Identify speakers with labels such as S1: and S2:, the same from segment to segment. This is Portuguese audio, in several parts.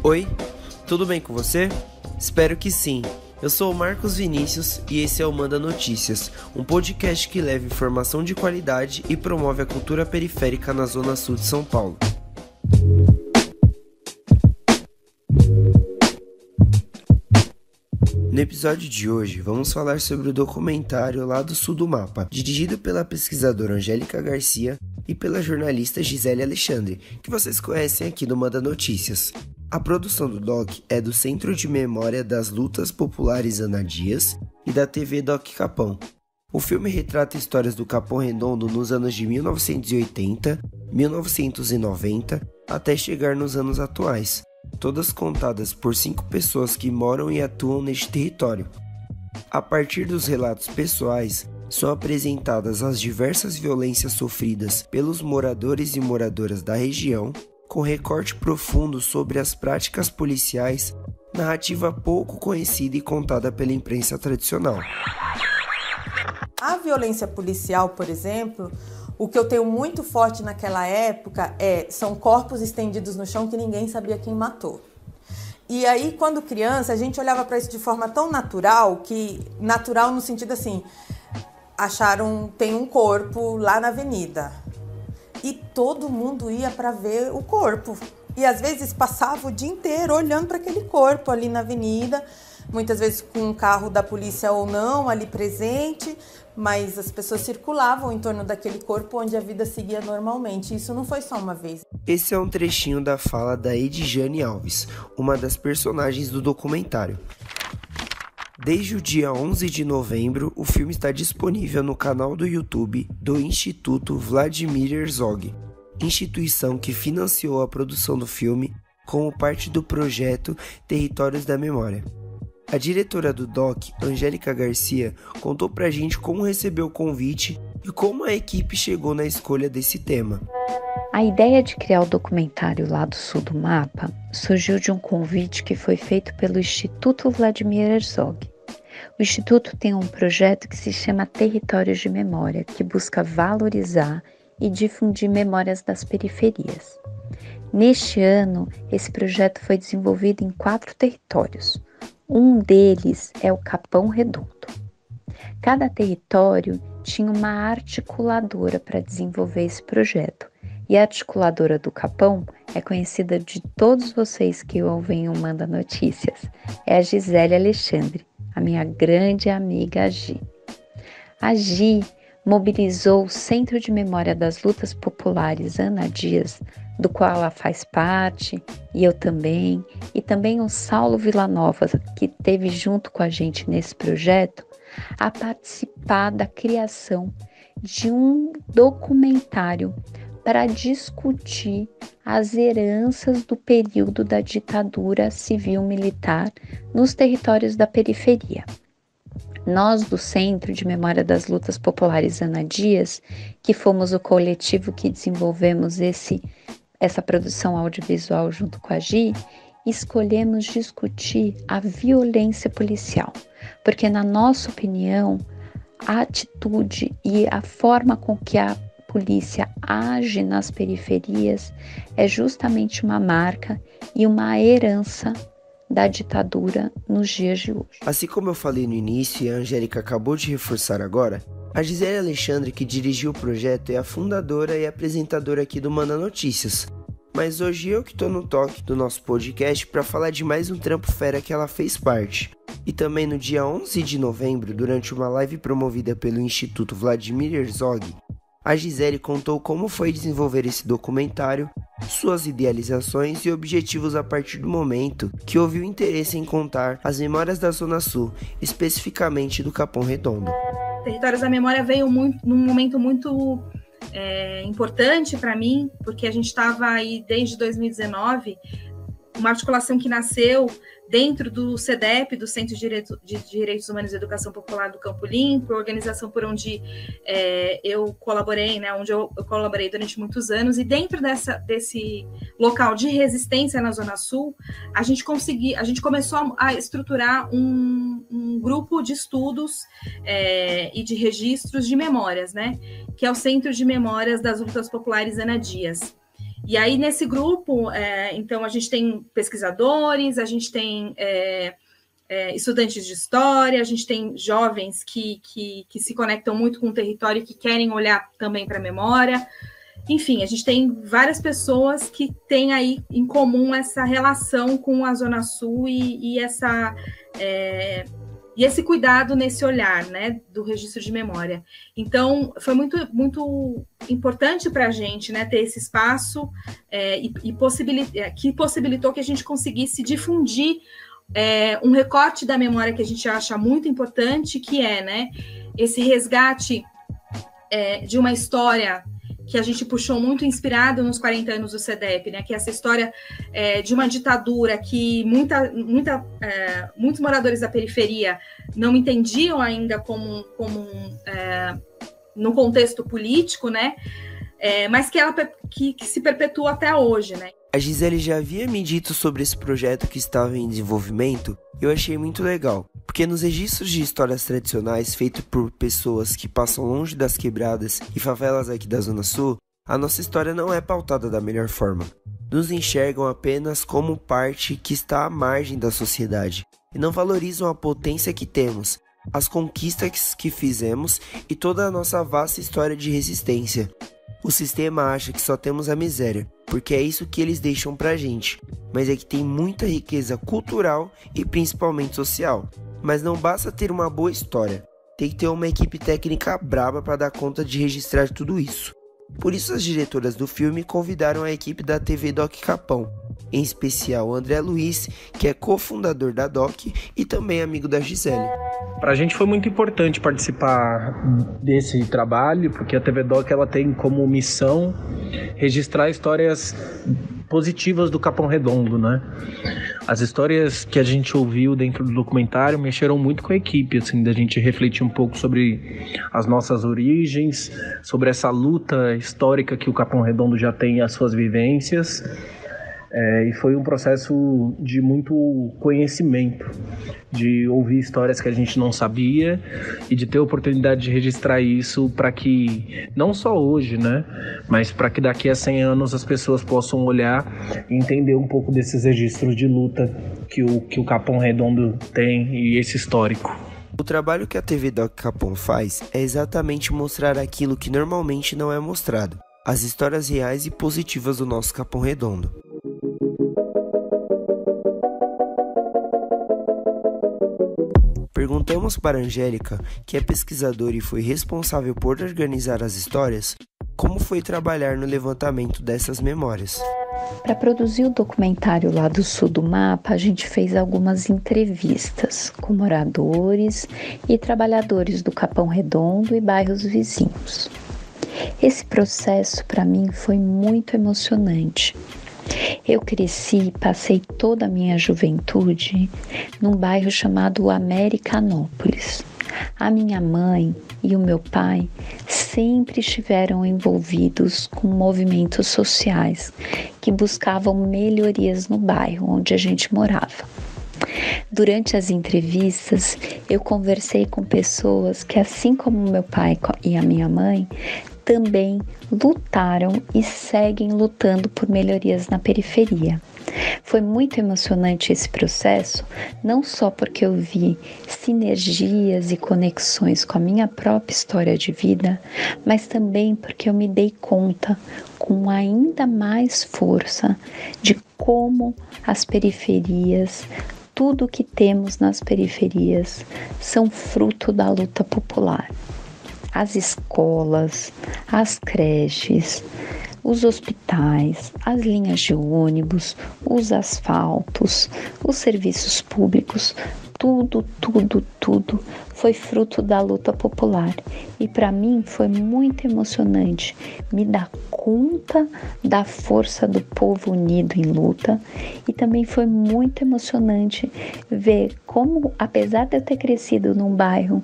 S1: Oi, tudo bem com você? Espero que sim. Eu sou o Marcos Vinícius e esse é o Manda Notícias, um podcast que leva informação de qualidade e promove a cultura periférica na Zona Sul de São Paulo. No episódio de hoje, vamos falar sobre o documentário Lado Sul do Mapa, dirigido pela pesquisadora Angélica Garcia e pela jornalista Gisele Alexandre, que vocês conhecem aqui do Manda Notícias. A produção do doc é do Centro de Memória das Lutas Populares Ana Dias e da TV Doc Capão. O filme retrata histórias do Capão Redondo nos anos de 1980, 1990 até chegar nos anos atuais, todas contadas por 5 pessoas que moram e atuam neste território. A partir dos relatos pessoais, são apresentadas as diversas violências sofridas pelos moradores e moradoras da região, com recorte profundo sobre as práticas policiais, narrativa pouco conhecida e contada pela imprensa tradicional.
S2: A violência policial, por exemplo, o que eu tenho muito forte naquela época são corpos estendidos no chão que ninguém sabia quem matou. E aí, quando criança, a gente olhava para isso de forma tão natural, natural no sentido assim, tem um corpo lá na avenida. E todo mundo ia para ver o corpo. E às vezes passava o dia inteiro olhando para aquele corpo ali na avenida, muitas vezes com um carro da polícia ou não ali presente, mas as pessoas circulavam em torno daquele corpo onde a vida seguia normalmente. Isso não foi só uma vez.
S1: Esse é um trechinho da fala da Edjane Alves, uma das personagens do documentário. Desde o dia 11 de novembro, o filme está disponível no canal do YouTube do Instituto Vladimir Herzog, instituição que financiou a produção do filme como parte do projeto Territórios da Memória. A diretora do doc, Angélica Garcia, contou pra gente como recebeu o convite e como a equipe chegou na escolha desse tema.
S3: A ideia de criar o documentário Lado Sul do Mapa surgiu de um convite que foi feito pelo Instituto Vladimir Herzog. O Instituto tem um projeto que se chama Territórios de Memória, que busca valorizar e difundir memórias das periferias. Neste ano, esse projeto foi desenvolvido em 4 territórios. Um deles é o Capão Redondo. Cada território tinha uma articuladora para desenvolver esse projeto. E a articuladora do Capão é conhecida de todos vocês que ouvem o Manda Notícias. É a Gisele Alexandre, a minha grande amiga Gi. A Gi mobilizou o Centro de Memória das Lutas Populares Ana Dias, do qual ela faz parte, e eu também, e também o Saulo Villanova, que esteve junto com a gente nesse projeto, a participar da criação de um documentário para discutir as heranças do período da ditadura civil-militar nos territórios da periferia. Nós, do Centro de Memória das Lutas Populares Ana Dias, que fomos o coletivo que desenvolvemos essa produção audiovisual junto com a Gi, escolhemos discutir a violência policial, porque, na nossa opinião, a atitude e a forma com que a polícia age nas periferias é justamente uma marca e uma herança da ditadura nos dias de hoje.
S1: Assim como eu falei no início e a Angélica acabou de reforçar agora, a Gisele Alexandre, que dirigiu o projeto, é a fundadora e apresentadora aqui do Manda Notícias. Mas hoje eu que tô no toque do nosso podcast para falar de mais um trampo fera que ela fez parte. E também no dia 11 de novembro, durante uma live promovida pelo Instituto Vladimir Herzog, a Gisele contou como foi desenvolver esse documentário, suas idealizações e objetivos a partir do momento que houve o interesse em contar as memórias da Zona Sul, especificamente do Capão Redondo.
S4: Territórios da Memória veio num momento muito importante para mim, porque a gente estava aí desde 2019, uma articulação que nasceu dentro do CEDEP, do Centro de Direitos Humanos e Educação Popular do Campo Limpo, organização por onde eu colaborei, né, onde eu colaborei durante muitos anos, e dentro desse local de resistência na Zona Sul, a gente começou a estruturar um grupo de estudos e de registros de memórias, né, que é o Centro de Memórias das Lutas Populares Ana Dias. E aí, nesse grupo, então, a gente tem pesquisadores, a gente tem estudantes de história, a gente tem jovens que se conectam muito com o território e que querem olhar também para a memória. Enfim, a gente tem várias pessoas que têm aí em comum essa relação com a Zona Sul e esse cuidado nesse olhar, né, do registro de memória. Então, foi muito, muito importante para a gente, né, ter esse espaço que possibilitou que a gente conseguisse difundir um recorte da memória que a gente acha muito importante, que é, né, esse resgate de uma história que a gente puxou muito inspirado nos 40 anos do CEDEP, né? Que é essa história de uma ditadura que muitos moradores da periferia não entendiam ainda como no contexto político, né? Mas que se perpetua até hoje, né?
S1: A Gisele já havia me dito sobre esse projeto que estava em desenvolvimento e eu achei muito legal, porque nos registros de histórias tradicionais feitos por pessoas que passam longe das quebradas e favelas aqui da Zona Sul, a nossa história não é pautada da melhor forma. Nos enxergam apenas como parte que está à margem da sociedade e não valorizam a potência que temos, as conquistas que fizemos e toda a nossa vasta história de resistência. O sistema acha que só temos a miséria, porque é isso que eles deixam pra gente, mas é que tem muita riqueza cultural e principalmente social. Mas não basta ter uma boa história, tem que ter uma equipe técnica braba para dar conta de registrar tudo isso. Por isso as diretoras do filme convidaram a equipe da TV Doc Capão, em especial o André Luiz, que é cofundador da Doc e também amigo da Gisele.
S5: Para a gente foi muito importante participar desse trabalho, porque a TV Doc ela tem como missão registrar histórias positivas do Capão Redondo, né? As histórias que a gente ouviu dentro do documentário mexeram muito com a equipe, assim, da gente refletir um pouco sobre as nossas origens, sobre essa luta histórica que o Capão Redondo já tem, as suas vivências. E foi um processo de muito conhecimento, de ouvir histórias que a gente não sabia e de ter a oportunidade de registrar isso para que, não só hoje, né, mas para que daqui a 100 anos as pessoas possam olhar e entender um pouco desses registros de luta que o Capão Redondo tem e esse histórico.
S1: O trabalho que a TV Doc Capão faz é exatamente mostrar aquilo que normalmente não é mostrado, as histórias reais e positivas do nosso Capão Redondo. Perguntamos para a Angélica, que é pesquisadora e foi responsável por organizar as histórias, como foi trabalhar no levantamento dessas memórias.
S3: Para produzir o documentário lá do Sul do Mapa, a gente fez algumas entrevistas com moradores e trabalhadores do Capão Redondo e bairros vizinhos. Esse processo, para mim, foi muito emocionante. Eu cresci e passei toda a minha juventude num bairro chamado Americanópolis. A minha mãe e o meu pai sempre estiveram envolvidos com movimentos sociais que buscavam melhorias no bairro onde a gente morava. Durante as entrevistas, eu conversei com pessoas que, assim como meu pai e a minha mãe, também lutaram e seguem lutando por melhorias na periferia. Foi muito emocionante esse processo, não só porque eu vi sinergias e conexões com a minha própria história de vida, mas também porque eu me dei conta com ainda mais força de como as periferias, tudo que temos nas periferias, são fruto da luta popular. As escolas, as creches, os hospitais, as linhas de ônibus, os asfaltos, os serviços públicos, tudo foi fruto da luta popular. E para mim foi muito emocionante me dar conta da força do povo unido em luta, e também foi muito emocionante ver como, apesar de eu ter crescido num bairro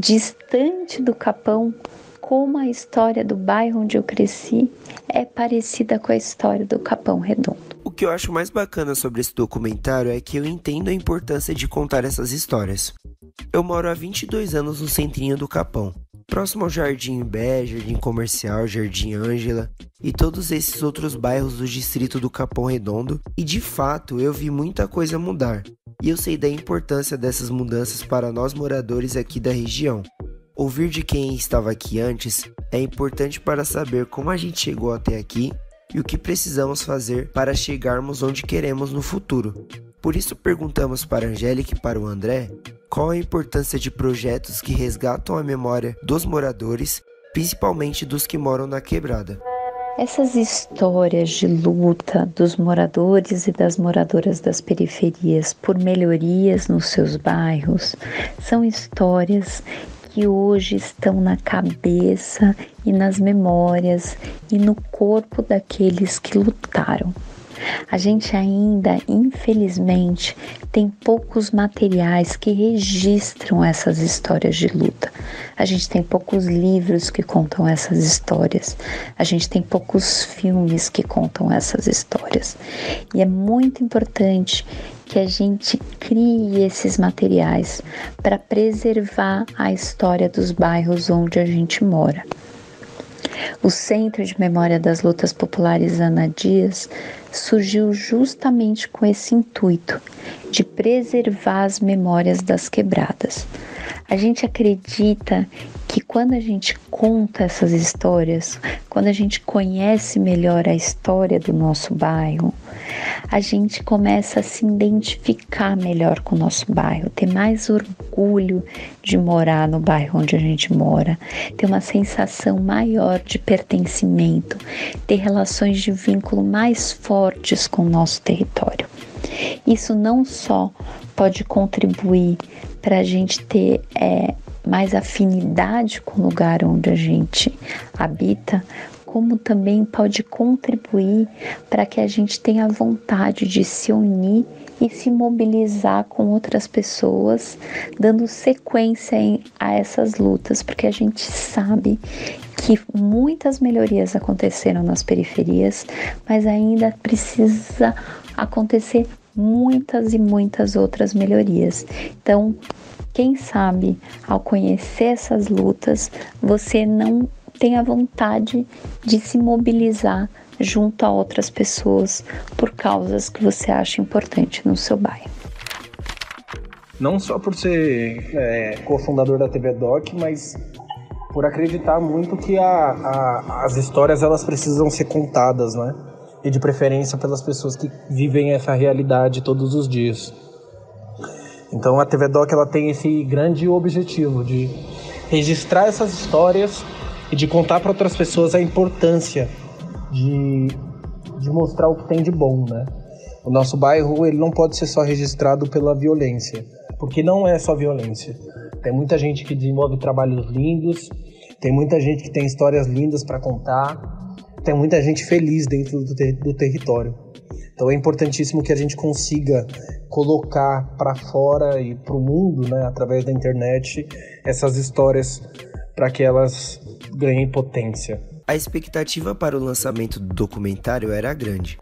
S3: distante do Capão, como a história do bairro onde eu cresci é parecida com a história do Capão Redondo.
S1: O que eu acho mais bacana sobre esse documentário é que eu entendo a importância de contar essas histórias. Eu moro há 22 anos no centrinho do Capão, próximo ao Jardim Imbé, Jardim Comercial, Jardim Ângela e todos esses outros bairros do distrito do Capão Redondo, e de fato eu vi muita coisa mudar, e eu sei da importância dessas mudanças para nós moradores aqui da região. Ouvir de quem estava aqui antes é importante para saber como a gente chegou até aqui e o que precisamos fazer para chegarmos onde queremos no futuro. Por isso perguntamos para a Angélica e para o André qual a importância de projetos que resgatam a memória dos moradores, principalmente dos que moram na quebrada.
S3: Essas histórias de luta dos moradores e das moradoras das periferias por melhorias nos seus bairros são histórias que hoje estão na cabeça e nas memórias e no corpo daqueles que lutaram. A gente ainda, infelizmente, tem poucos materiais que registram essas histórias de luta. A gente tem poucos livros que contam essas histórias. A gente tem poucos filmes que contam essas histórias. E é muito importante que a gente crie esses materiais para preservar a história dos bairros onde a gente mora. O Centro de Memória das Lutas Populares Ana Dias surgiu justamente com esse intuito de preservar as memórias das quebradas. A gente acredita que quando a gente conta essas histórias, quando a gente conhece melhor a história do nosso bairro, a gente começa a se identificar melhor com o nosso bairro, ter mais orgulho de morar no bairro onde a gente mora, ter uma sensação maior de pertencimento, ter relações de vínculo mais fortes com o nosso território. Isso não só pode contribuir para a gente ter mais afinidade com o lugar onde a gente habita, como também pode contribuir para que a gente tenha vontade de se unir e se mobilizar com outras pessoas, dando sequência a essas lutas, porque a gente sabe que muitas melhorias aconteceram nas periferias, mas ainda precisa acontecer muitas e muitas outras melhorias. Então, quem sabe, ao conhecer essas lutas, você não tenha vontade de se mobilizar junto a outras pessoas por causas que você acha importante no seu bairro.
S5: Não só por ser cofundador da TV Doc, mas por acreditar muito que as histórias elas precisam ser contadas, né? E de preferência pelas pessoas que vivem essa realidade todos os dias. Então a TV Doc ela tem esse grande objetivo de registrar essas histórias e de contar para outras pessoas a importância de mostrar o que tem de bom, né? O nosso bairro ele não pode ser só registrado pela violência, porque não é só violência. Tem muita gente que desenvolve trabalhos lindos, tem muita gente que tem histórias lindas para contar, tem muita gente feliz dentro do território. Então é importantíssimo que a gente consiga colocar para fora e para o mundo, né, através da internet, essas histórias para que elas ganhem potência.
S1: A expectativa para o lançamento do documentário era grande.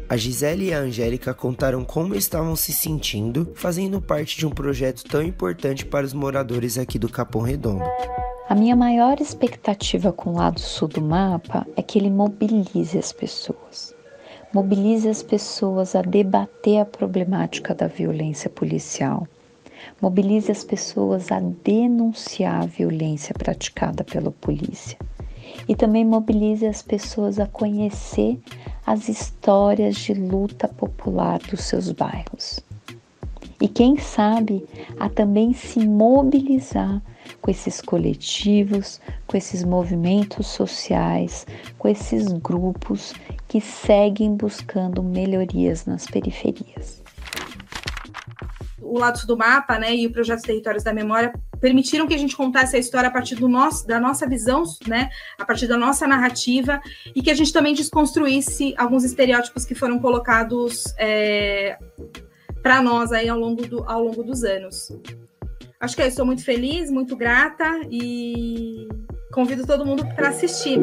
S1: A Gisele e a Angélica contaram como estavam se sentindo fazendo parte de um projeto tão importante para os moradores aqui do Capão Redondo.
S3: A minha maior expectativa com o lado sul do mapa é que ele mobilize as pessoas. Mobilize as pessoas a debater a problemática da violência policial. Mobilize as pessoas a denunciar a violência praticada pela polícia. E também mobilize as pessoas a conhecer as histórias de luta popular dos seus bairros. E quem sabe a também se mobilizar com esses coletivos, com esses movimentos sociais, com esses grupos que seguem buscando melhorias nas periferias.
S4: O Lado Sul do Mapa, né, e o Projeto Territórios da Memória permitiram que a gente contasse a história a partir da nossa visão, né, a partir da nossa narrativa, e que a gente também desconstruísse alguns estereótipos que foram colocados para nós aí ao longo dos anos. Acho que eu estou muito feliz, muito grata e convido todo mundo para assistir.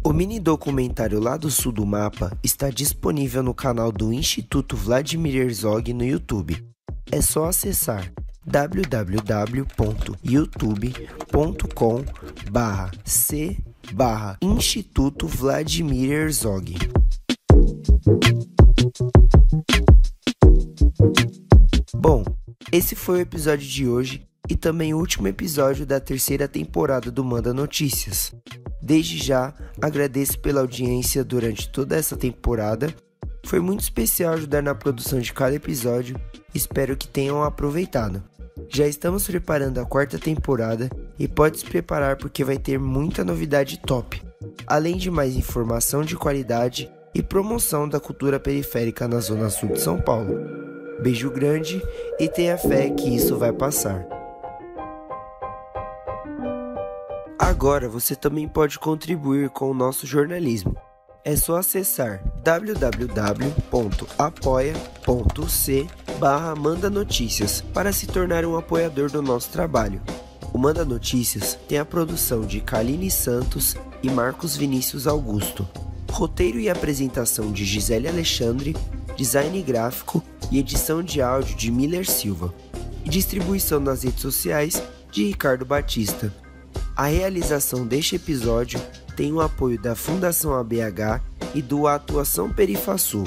S1: O mini documentário Lá do Sul do Mapa está disponível no canal do Instituto Vladimir Herzog no YouTube. É só acessar www.youtube.com/c/Instituto Vladimir Herzog. Bom, esse foi o episódio de hoje e também o último episódio da terceira temporada do Manda Notícias. Desde já, agradeço pela audiência durante toda essa temporada. Foi muito especial ajudar na produção de cada episódio, espero que tenham aproveitado. Já estamos preparando a quarta temporada e pode se preparar porque vai ter muita novidade top, além de mais informação de qualidade e promoção da cultura periférica na Zona Sul de São Paulo. Beijo grande e tenha fé que isso vai passar. Agora você também pode contribuir com o nosso jornalismo. É só acessar www.apoia.c/Manda-Notícias para se tornar um apoiador do nosso trabalho. O Manda Notícias tem a produção de Kaline Santos e Marcos Vinícius Augusto. Roteiro e apresentação de Gisele Alexandre, design gráfico e edição de áudio de Miller Silva. E distribuição nas redes sociais de Ricardo Batista. A realização deste episódio tem o apoio da Fundação ABH e do Atuação Perifasul.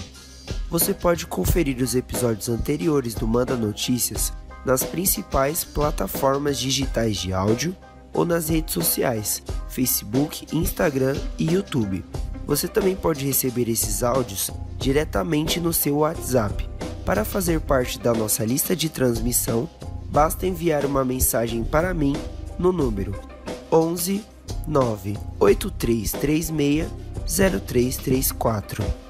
S1: Você pode conferir os episódios anteriores do Manda Notícias nas principais plataformas digitais de áudio ou nas redes sociais, Facebook, Instagram e YouTube. Você também pode receber esses áudios diretamente no seu WhatsApp. Para fazer parte da nossa lista de transmissão, basta enviar uma mensagem para mim no número 11 98336 0334.